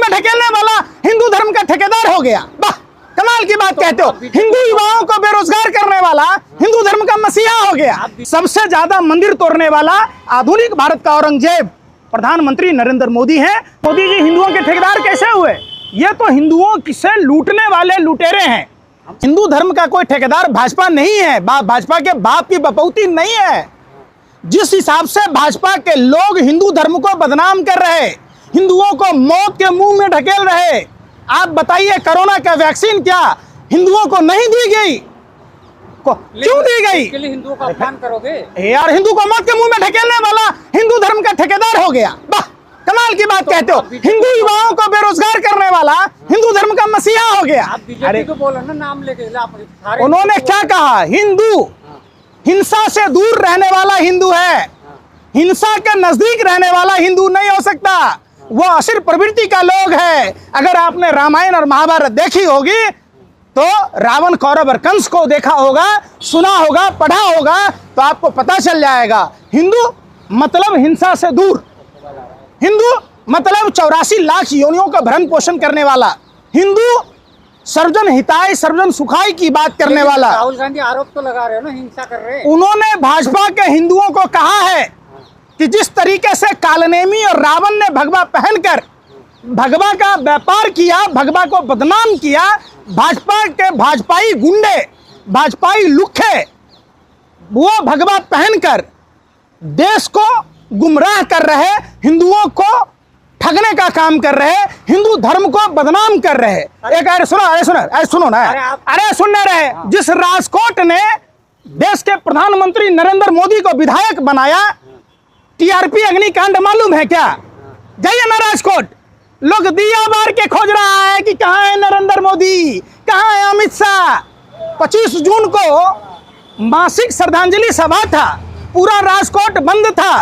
में ढकेलने वाला हिंदू धर्म का ठेकेदार हो गया। वाह, कमाल की बात कहते हो। हिंदू युवाओं को बेरोजगार करने वाला हिंदू धर्म का मसीहा हो गया। सबसे ज्यादा मंदिर तोड़ने वाला आधुनिक भारत का औरंगजेब प्रधानमंत्री नरेंद्र मोदी हैं। मोदी जी हिंदुओं के ठेकेदार कैसे हुए? ये तो हिंदुओं से लूटने वाले लुटेरे हैं। हिंदू धर्म का कोई ठेकेदार भाजपा नहीं है, भाजपा के बाप की बपौती नहीं है। जिस हिसाब से भाजपा के लोग हिंदू धर्म को बदनाम कर रहे, हिंदुओं को मौत के मुंह में ढकेल रहे, आप बताइए कोरोना का वैक्सीन क्या हिंदुओं को नहीं दी गई? क्यों दी गई? इसके लिए हिंदुओं का अपमान करोगे यार? हिंदू को मौत के मुंह में ढकेलने वाला हिंदू धर्म का ठेकेदार हो गया। वाह, कमाल की बात कहते हो। हिंदू युवाओं को बेरोजगार करने वाला हिंदू धर्म का मसीहा हो गया। अरे तो बोला ना, नाम लेके उन्होंने क्या कहा? हिंदू हिंसा से दूर रहने वाला हिंदू है, हिंसा के नजदीक रहने वाला हिंदू नहीं हो सकता। वो असुर प्रवृत्ति का लोग है। अगर आपने रामायण और महाभारत देखी होगी तो रावण, कौरव और कंस को देखा होगा, सुना होगा, पढ़ा होगा, तो आपको पता चल जाएगा हिंदू मतलब हिंसा से दूर, हिंदू मतलब 84 लाख योनियों का भरण पोषण करने वाला, हिंदू सर्वजन हिताय सर्वजन सुखाय की बात करने वाला। राहुल गांधी आरोप तो लगा रहे हो ना, हिंसा कर रहे हैं। उन्होंने भाजपा के हिंदुओं को कहा है कि जिस तरीके से कालनेमी और रावण ने भगवा पहनकर भगवा का व्यापार किया, भगवा को बदनाम किया, भाजपा के भाजपाई गुंडे, भाजपाई लुखे वो भगवा पहनकर देश को गुमराह कर रहे, हिंदुओं को ठगने का काम कर रहे, हिंदू धर्म को बदनाम कर रहे। एक अरे सुनो ना, अरे सुनने रहे। जिस राजकोट ने देश के प्रधानमंत्री नरेंद्र मोदी को विधायक बनाया, टीआरपी अग्निकांड मालूम है क्या? जाइए ना राजकोट, लोग दिया बार के खोज रहा है कि कहाँ है नरेंद्र मोदी, कहाँ है अमित शाह। 25 जून को मासिक श्रद्धांजलि सभा था, पूरा राजकोट बंद था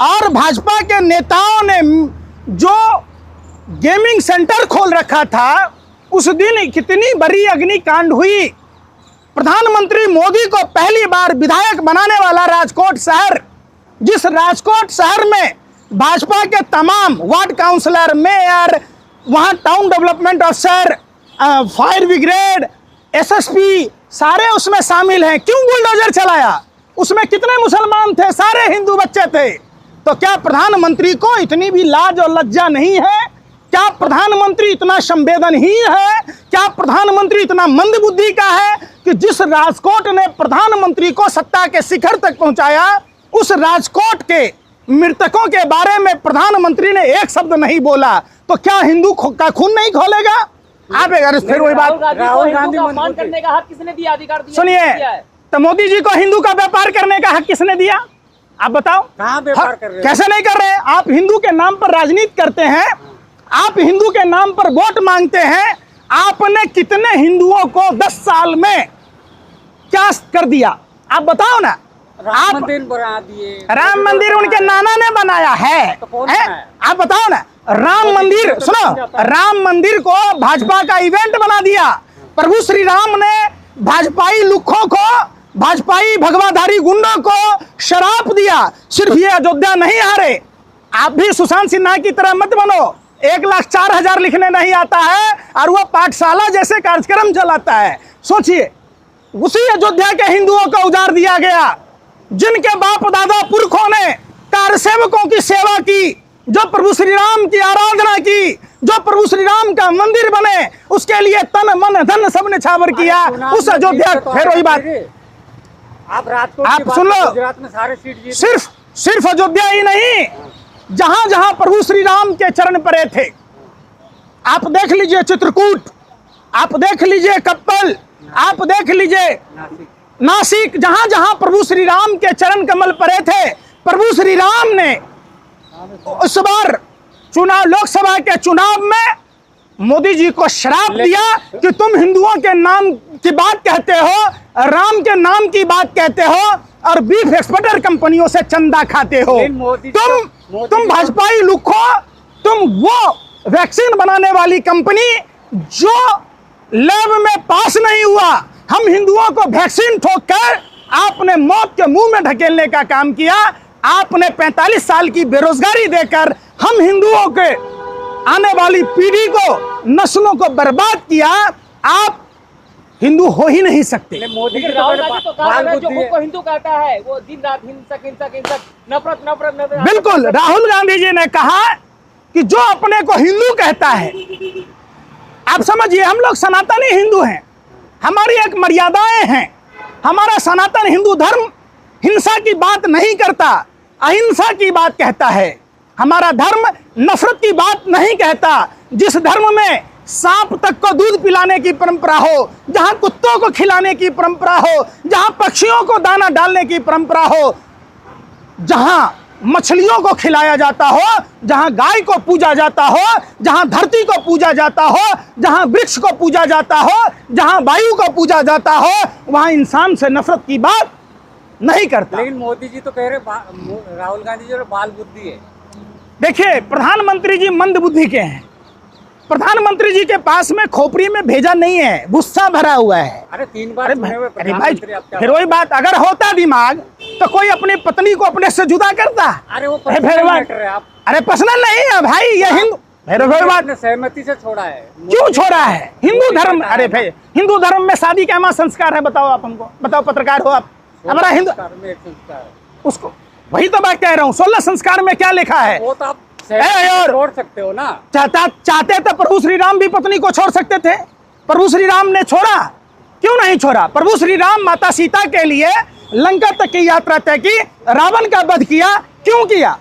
और भाजपा के नेताओं ने जो गेमिंग सेंटर खोल रखा था, उस दिन कितनी बड़ी अग्निकांड हुई। प्रधानमंत्री मोदी को पहली बार विधायक बनाने वाला राजकोट शहर, जिस राजकोट शहर में भाजपा के तमाम वार्ड काउंसलर, मेयर, वहां टाउन डेवलपमेंट अफसर, फायर ब्रिगेड, एसएसपी सारे उसमें शामिल हैं। क्यों बुलडोजर चलाया? उसमें कितने मुसलमान थे? सारे हिंदू बच्चे थे। तो क्या प्रधानमंत्री को इतनी भी लाज और लज्जा नहीं है? क्या प्रधानमंत्री इतना संवेदनहीन है? क्या प्रधानमंत्री इतना मंद बुद्धि का है कि जिस राजकोट ने प्रधानमंत्री को सत्ता के शिखर तक पहुंचाया, उस राजकोट के मृतकों के बारे में प्रधानमंत्री ने एक शब्द नहीं बोला? तो क्या हिंदू का खून नहीं खोलेगा? आप फिर वही बात, राहुल गांधी को अपमान करने का हक किसने दिया? अधिकार दिया? सुनिए, तो मोदी जी को हिंदू का व्यापार करने का हक किसने दिया? आप बताओ। कहाँ व्यापार कर रहे हैं? कैसे नहीं कर रहे हैं? आप हिंदू के नाम पर राजनीति करते हैं, आप हिंदू के नाम पर वोट मांगते हैं। आपने कितने हिंदुओं को 10 साल में क्या कर दिया? आप बताओ ना। राम मंदिर बना दिए। राम मंदिर उनके नाना ने बनाया है, तो कौन है? बनाया? आप बताओ ना। राम मंदिर, सुनो, राम मंदिर को भाजपा का इवेंट बना दिया। प्रभु श्री राम ने भाजपाई लुखों को, भाजपाई भगवाधारी गुंडों को शराप दिया। सिर्फ ये अयोध्या नहीं हारे, आप भी सुशांत सिन्हा की तरह मत बनो। 1,04,000 लिखने नहीं आता है और वो पाठशाला जैसे कार्यक्रम चलाता है। सोचिए, उसी अयोध्या के हिंदुओं को उजाड़ दिया गया जिनके बाप दादा पुरखों ने कारसेवकों की सेवा की, जो प्रभु श्री राम की आराधना की, जो प्रभु श्री राम का मंदिर बने, उसके लिए तन मन धन सबने छावर किया। उस अयोध्या, फिर वही बात, आप सुन लो, गुजरात में सारे सीट जीते। सिर्फ अयोध्या ही नहीं, जहां जहां प्रभु श्री राम के चरण पड़े थे, आप देख लीजिए चित्रकूट, आप देख लीजिए कप्पल, आप देख लीजिए नासिक, जहां जहां प्रभु श्री राम के चरण कमल पड़े थे, प्रभु श्री राम ने उस बार चुनाव, लोकसभा के चुनाव में मोदी जी को श्राप दिया कि तुम हिंदुओं के नाम की बात कहते हो, राम के नाम की बात कहते हो और बीफ एक्सपोर्टर कंपनियों से चंदा खाते हो। तुम भाजपाई लुखो, तुम वो वैक्सीन बनाने वाली कंपनी जो लैब में पास नहीं हुआ, हम हिंदुओं को वैक्सीन ठोककर आपने मौत के मुंह में ढकेलने का काम किया। आपने 45 साल की बेरोजगारी देकर हम हिंदुओं के आने वाली पीढ़ी को, नस्लों को बर्बाद किया, आप हिंदू हो ही नहीं सकते। लेकिन मोदी जी राहुल गांधी तो कहा बाल है, जो बुद्धि खुद है। को हिंदू कहता है वो दिन रात हिंसक हिंसक हिंसक, नफरत नफरत नफरत। बिल्कुल, राहुल गांधी जी ने कहा कि जो अपने को हिंदू कहता है, आप समझिए हम लोग सनातनी हिंदू हैं, हमारी एक मर्यादाएं हैं। हमारा सनातन हिंदू धर्म हिंसा की बात नहीं करता, अहिंसा की बात कहता है। हमारा धर्म नफरत की बात नहीं कहता। जिस धर्म में सांप तक को दूध पिलाने की परंपरा हो, जहां कुत्तों को खिलाने की परंपरा हो, जहां पक्षियों को दाना डालने की परंपरा हो, जहां मछलियों को खिलाया जाता हो, जहां गाय को पूजा जाता हो, जहां धरती को पूजा जाता हो, जहां वृक्ष को पूजा जाता हो, जहां वायु को पूजा जाता हो, वहां इंसान से नफरत की बात नहीं करता। लेकिन मोदी जी तो कह रहे राहुल गांधी जी बाल बुद्धि है। देखिए, प्रधानमंत्री जी मंद बुद्धि के हैं। प्रधानमंत्री जी के पास में खोपड़ी में भेजा नहीं है, गुस्सा भरा हुआ है। अरे 3 बार अरे चुने हुए भाई, प्रधानमंत्री, आप क्या फिर वही बात, अगर होता दिमाग तो कोई अपनी पत्नी को अपने से जुदा करता। अरे वो फिर पर्सनल बात- मैटर है। आप अरे पर्सनल नहीं है भाई, ये हिंदू, फिर वही बात, आपने सहमति से छोड़ा है। क्यों छोड़ा है? हिंदू मोदी धर्म, कहता है अरे ना, भाई हिंदू धर्म में शादी का संस्कार है, बताओ आप हमको, बताओ, पत्रकार हो आप, हमारा हिंदू, संस्कार में एक संस्कार है। उसको वही तो बात कह रहा हूँ, 16 संस्कार में क्या लिखा है? वो तो आप और- छोड़ सकते हो ना। चाहते तो प्रभु श्री राम भी पत्नी को छोड़ सकते थे, प्रभु श्री राम ने छोड़ा, क्यों नहीं छोड़ा? प्रभु श्री राम माता सीता के लिए लंका तक की यात्रा तय की, रावण का वध किया, क्यों किया?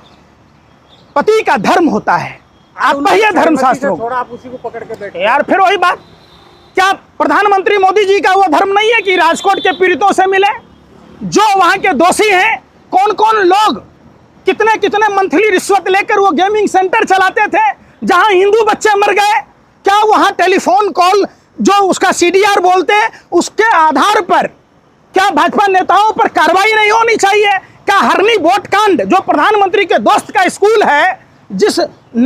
पति का धर्म होता है, आप कहिए धर्मशास्त्रों को। थोड़ा आप उसी को पकड़ के बैठे यार फिर वही बात, क्या प्रधानमंत्री मोदी जी का वो धर्म नहीं है कि राजकोट के पीड़ितों से मिले, जो वहां के दोषी हैं? कौन कौन लोग कितने कितने मंथली रिश्वत लेकर वो गेमिंग सेंटर चलाते थे जहां हिंदू बच्चे मर गए? क्या वहां टेलीफोन कॉल जो उसका सीडीआर बोलते हैं उसके आधार पर क्या भाजपा नेताओं पर कार्रवाई नहीं होनी चाहिए? क्या हरनी बोट कांड, जो प्रधानमंत्री के दोस्त का स्कूल है, जिस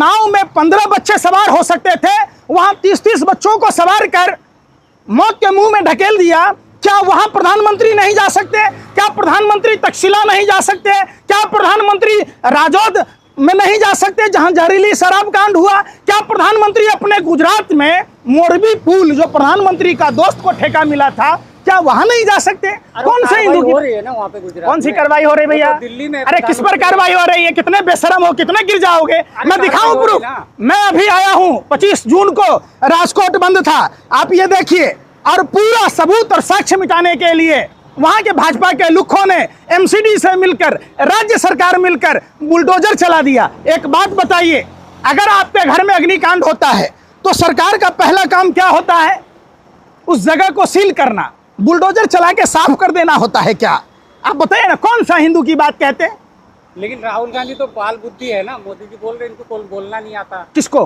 नाव में 15 बच्चे सवार हो सकते थे, वहां 30-30 बच्चों को सवार कर मौत के मुंह में ढकेल दिया, क्या वहां प्रधानमंत्री नहीं जा सकते? क्या प्रधानमंत्री तक्षशिला नहीं जा सकते? क्या प्रधानमंत्री राजौद में नहीं जा सकते जहां जहरीली शराब कांड हुआ? क्या प्रधानमंत्री अपने गुजरात में मोरबी पुल, जो प्रधानमंत्री का दोस्त को ठेका मिला था, क्या वहां नहीं जा सकते? कौन से हिंदू हो रही है ना वहाँ पे गुजरात कौन सी में? कार्रवाई हो रही है भैया? तो दिल्ली में अरे किस पर कार्रवाई हो रही है? कितने बेशरम हो, कितने गिर जाओगे? मैं दिखाऊं कार्रवाई हो प्रूफ? रही ना। मैं अभी आया हूं, 25 जून को राजकोट बंद था, आप ये देखिए, और पूरा सबूत और साक्ष्य मिटाने के लिए वहां के भाजपा के लुक्खों ने एमसीडी से मिलकर, राज्य सरकार मिलकर बुलडोजर चला दिया। एक बात बताइए, अगर आपके घर में अग्निकांड होता है तो सरकार का पहला काम क्या होता है? उस जगह को सील करना, बुलडोजर चला के साफ कर देना होता है क्या? आप बताइए ना, कौन सा हिंदू की बात कहते हैं? लेकिन राहुल गांधी तो बाल बुद्धि है ना। मोदी जी बोल रहे हैं इनको बोलना नहीं आता। किसको?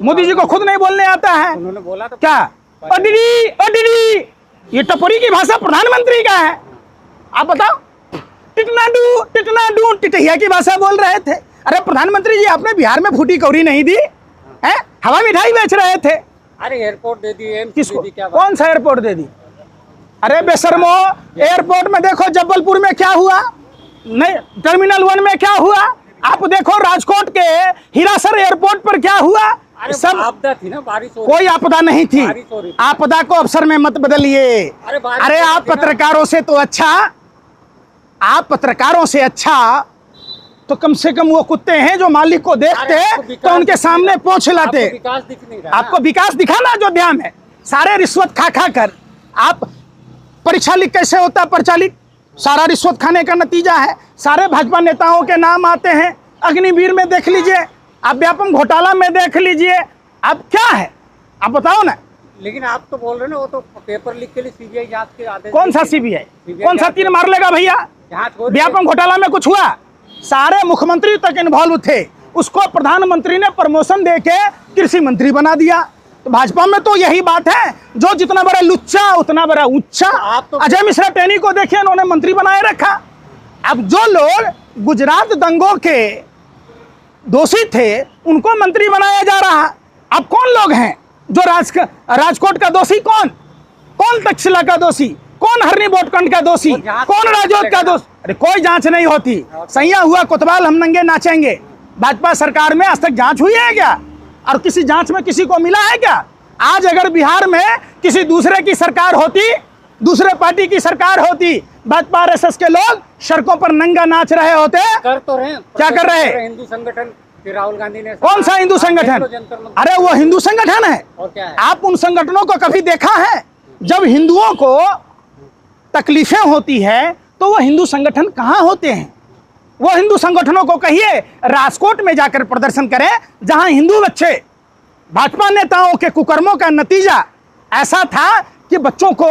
मोदी जी को खुद नहीं बोलने आता है उन्होंने बोला तो क्या? ओ दीदी, ये टपोरी की भाषा प्रधानमंत्री का है। आप बताओ, टिटना डू टिटहिया की भाषा बोल रहे थे। अरे प्रधानमंत्री जी, आपने बिहार में फूटी कौड़ी नहीं दी है? हवा मिठाई बेच रहे थे। अरे एयरपोर्ट दे दी, एम्स किसको? दे दी, क्या बात? कौन सा एयरपोर्ट दे दी? अरे बेशर्मो, एयरपोर्ट में देखो जबलपुर में क्या हुआ, नहीं टर्मिनल 1 में क्या हुआ, आप देखो राजकोट के हिरासर एयरपोर्ट पर क्या हुआ। अरे सब आपदा थी ना, बारिश हो कोई आपदा नहीं थी। बारिश हो रही थी। आपदा को अवसर में मत बदलिए। अरे बारिश अरे हो रही आप थी ना। पत्रकारों से तो अच्छा, आप पत्रकारों से अच्छा तो कम से कम वो कुत्ते हैं जो मालिक को देखते अरे आपको विकास तो उनके दिख सामने नहीं रहा। पोंछ लाते। आपको विकास दिख नहीं रहा आपको विकास दिखा ना अयोध्या में? सारे रिश्वत खा खा कर आप, परीक्षा लीक कैसे होता है? पर्चा लीक सारा रिश्वत खाने का नतीजा है। सारे भाजपा नेताओं के नाम आते हैं, अग्निवीर में देख लीजिए, आप व्यापम घोटाला में देख लीजिए, अब क्या है आप बताओ ना। लेकिन आप तो बोल रहे हैं ना, वो तो पेपर लीक के लिए सीबीआई जांच के आदेश कौन सा दिए। सीबीआई? CBI कौन सा जांच तीर मार लेगा भैया? जांच हो रही है। व्यापम घोटाला में कुछ हुआ? सारे मुख्यमंत्री तक इन्वॉल्व थे, उसको प्रधानमंत्री ने प्रमोशन देके कृषि मंत्री बना दिया। तो भाजपा में तो यही बात है, जो जितना बड़ा लुच्चा उतना बड़ा उच्चा। आप तो- अजय मिश्रा टेनी को देखिए, उन्होंने मंत्री बनाए रखा। अब जो लोग गुजरात दंगों के दोषी थे उनको मंत्री बनाया जा रहा। अब कौन लोग हैं जो राजकोट का दोषी? कौन तक्षशिला का दोषी? कौन हरनी बोटकांड का दोषी? वो जांच कौन राजौद का दोषी? अरे कोई जांच नहीं होती। सैया हुआ कोतवाल हम नंगे नाचेंगे। भाजपा सरकार में आज तक जांच हुई है क्या? और किसी जांच में किसी को मिला है क्या? आज अगर बिहार में किसी दूसरे की सरकार होती, दूसरे पार्टी की सरकार होती, भाजपा आरएसएस के लोग सड़कों पर नंगा नाच रहे होते। कर तो रहे हैं। क्या कर रहे हैं? हिंदू संगठन कि राहुल गांधी ने कौन सा हिंदू संगठन? अरे वो हिंदू संगठन है। और क्या है? आप उन संगठनों को कभी देखा है? जब हिंदुओं को तकलीफें होती है तो वो हिंदू संगठन कहाँ होते हैं? वो हिंदू संगठनों को कहिए राजकोट में जाकर प्रदर्शन करें, जहां हिंदू बच्चे, भाजपा नेताओं के कुकर्मों का नतीजा ऐसा था कि बच्चों को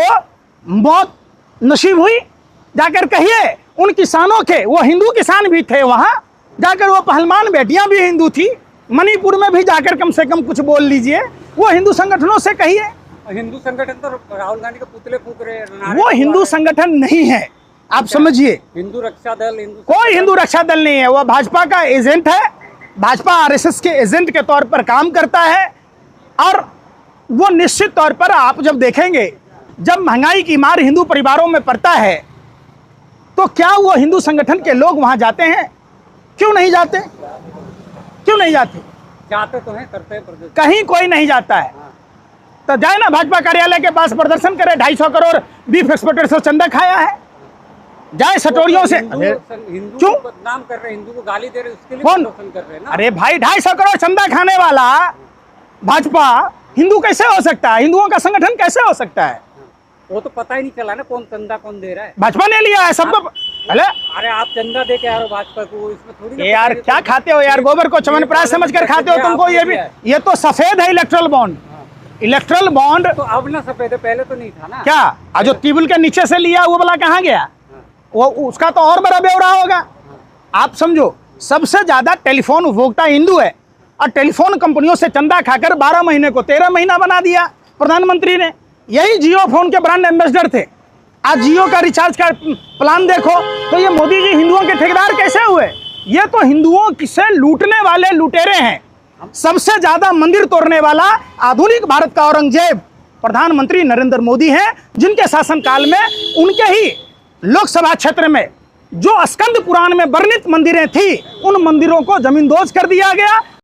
मौत नसीब हुई। जाकर कहिए उन किसानों के, वो हिंदू किसान भी थे वहां जाकर, वो पहलवान बेटियां भी हिंदू थी। मणिपुर में भी जाकर कम से कम कुछ बोल लीजिए, वो हिंदू संगठनों से कहिए। हिंदू संगठन तो राहुल गांधी के पुतले फूक रहे हैं। वो हिंदू संगठन नहीं है, आप समझिए। हिंदू रक्षा दल, कोई हिंदू रक्षा दल नहीं है। वो भाजपा का एजेंट है, भाजपा आरएसएस के एजेंट के तौर पर काम करता है। और वो निश्चित तौर पर आप जब देखेंगे, जब महंगाई की मार हिंदू परिवारों में पड़ता है, तो क्या वो हिंदू संगठन के लोग वहां जाते हैं? क्यों नहीं जाते? क्यों नहीं जाते? जाते तो हैं, करते हैं प्रदर्शन। कहीं कोई नहीं जाता है। तो जाए ना भाजपा कार्यालय के पास प्रदर्शन करे। 250 करोड़ बीफ एक्सपोर्टर से चंदा खाया है, जाए सटोरियों से। हिंदू क्यों को बदनाम कर रहे हैं, हिंदू को गाली दे रहे हैं, उसके लिए कौन? प्रदर्शन कर रहे हैं ना। अरे भाई 250 करोड़ चंदा खाने वाला भाजपा हिंदू कैसे हो सकता है? हिंदुओं का संगठन कैसे हो सकता है? वो तो पता ही नहीं चला ना कौन चंदा कौन दे रहा है। भाजपा ने लिया है सबको। अरे अरे आप चंदा दे के आ रहे हो भाजपा को, इसमें थोड़ी ना यार पता क्या है। खाते हो यार? गोबर को च्यवनप्राश समझ कर खाते हो तुमको। ये भी, ये तो सफेद है इलेक्ट्रल बॉन्ड। इलेक्ट्रल बॉन्ड तो अब ना सफेद है, पहले तो नहीं था ना। क्या आज जो टेबल के नीचे से लिया वो वाला कहाँ गया? वो उसका तो और बड़ा ब्यौरा होगा। आप समझो, सबसे ज्यादा टेलीफोन उपभोक्ता हिंदू है, और टेलीफोन कंपनियों से चंदा खाकर 12 महीने को 13 महीना बना दिया प्रधानमंत्री ने। यही जियो फोन के ब्रांड एम्बेसडर थे। आज जियो का रिचार्ज का प्लान देखो, तो ये मोदी जी हिंदुओं के ठेकेदार कैसे हुए? ये तो हिंदुओं से लूटने वाले लुटेरे हैं। सबसे ज्यादा मंदिर तोड़ने वाला आधुनिक भारत का औरंगजेब प्रधानमंत्री नरेंद्र मोदी हैं, जिनके शासनकाल में उनके ही लोकसभा क्षेत्र में जो स्कंद पुराण में वर्णित मंदिरें थी, उन मंदिरों को जमींदोज कर दिया गया।